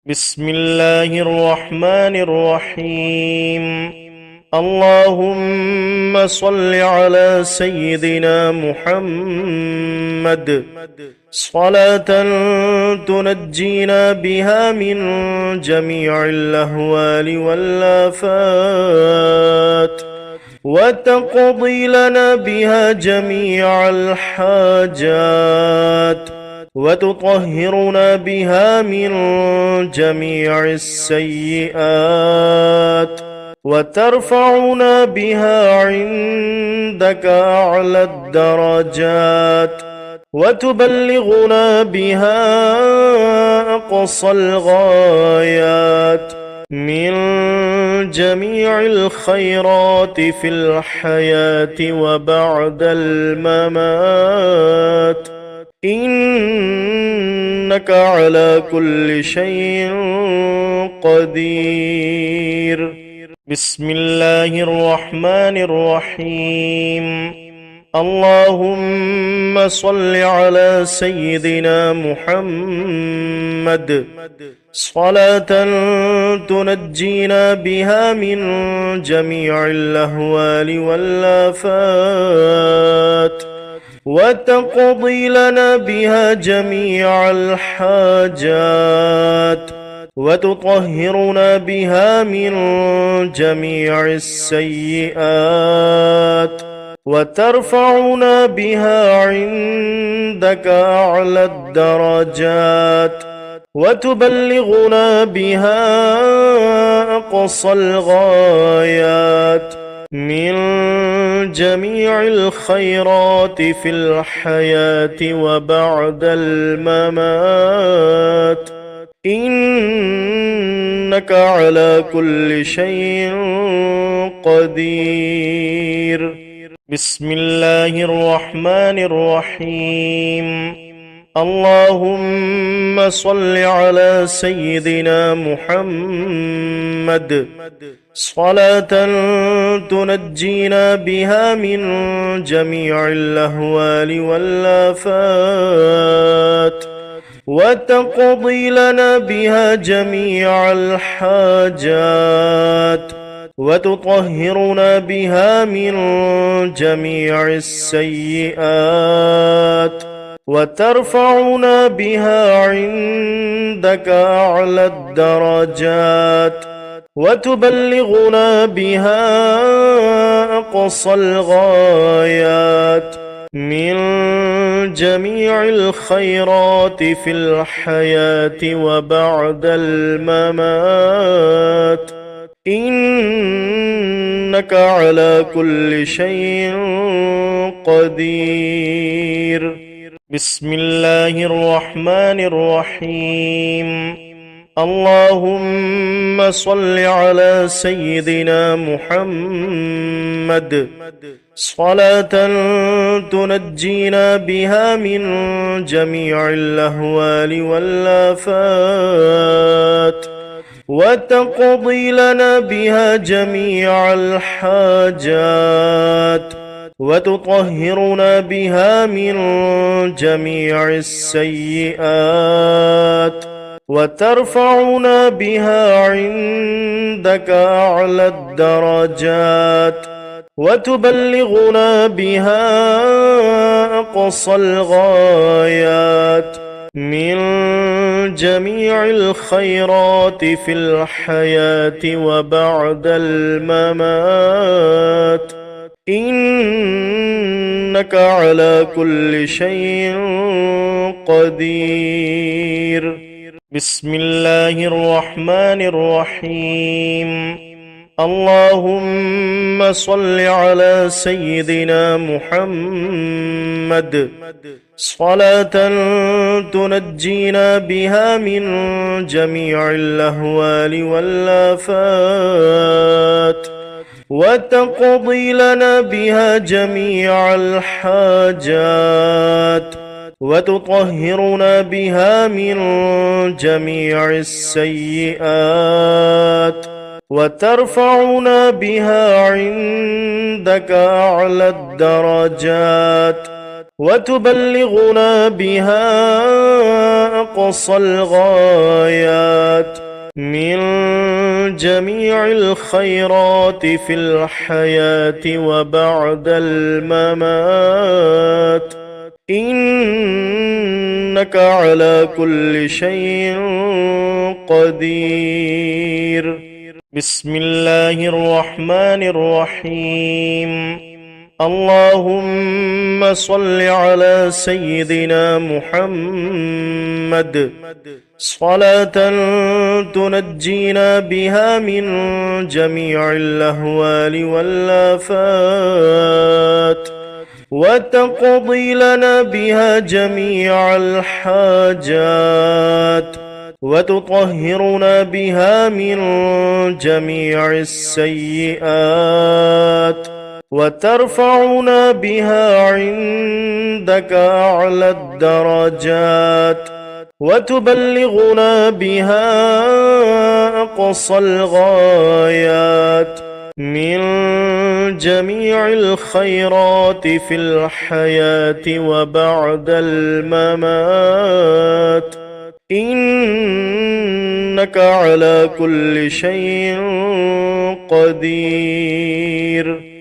بسم الله الرحمن الرحيم. اللهم صل على سيدنا محمد صلاة تنجينا بها من جميع الأهوال والآفات، وتقضي لنا بها جميع الحاجات، وتطهرنا بها من جميع السيئات، وترفعنا بها عندك أعلى الدرجات، وتبلغنا بها أقصى الغايات من جميع الخيرات في الحياة وبعد الممات، إنك على كل شيء قدير. بسم الله الرحمن الرحيم. اللهم صل على سيدنا محمد صلاة تنجينا بها من جميع الأهوال والآفات، وتقضي لنا بها جميع الحاجات، وتطهرنا بها من جميع السيئات، وترفعنا بها عندك أعلى الدرجات، وتبلغنا بها أقصى الغايات من جميع الخيرات في الحياة وبعد الممات، إنك على كل شيء قدير. بسم الله الرحمن الرحيم. اللهم صل على سيدنا محمد صلاة تنجينا بها من جميع الأهوال والآفات، وتقضي لنا بها جميع الحاجات، وتطهرنا بها من جميع السيئات، وترفعنا بها عندك أعلى الدرجات، وتبلغنا بها أقصى الغايات من جميع الخيرات في الحياة وبعد الممات، إنك على كل شيء قدير. بسم الله الرحمن الرحيم. اللهم صل على سيدنا محمد صلاة تنجينا بها من جميع الأهوال والآفات، وتقضي لنا بها جميع الحاجات، وتطهرنا بها من جميع السيئات، وترفعنا بها عندك أعلى الدرجات، وتبلغنا بها أقصى الغايات من جميع الخيرات في الحياة وبعد الممات، إنك على كل شيء قدير. بسم الله الرحمن الرحيم. اللهم صل على سيدنا محمد صلاة تنجينا بها من جميع الأهوال والآفات، وتقضي لنا بها جميع الحاجات، وتطهرنا بها من جميع السيئات، وترفعنا بها عندك أعلى الدرجات، وتبلغنا بها أقصى الغايات من جميع الخيرات في الحياة وبعد الممات، إنك على كل شيء قدير. بسم الله الرحمن الرحيم. اللهم صل على سيدنا محمد صلاة تنجينا بها من جميع الأهوال والآفات، وتقضي لنا بها جميع الحاجات، وتطهرنا بها من جميع السيئات، وترفعنا بها عندك أعلى الدرجات، وتبلغنا بها أقصى الغايات من جميع الخيرات في الحياة وبعد الممات، إنك على كل شيء قدير.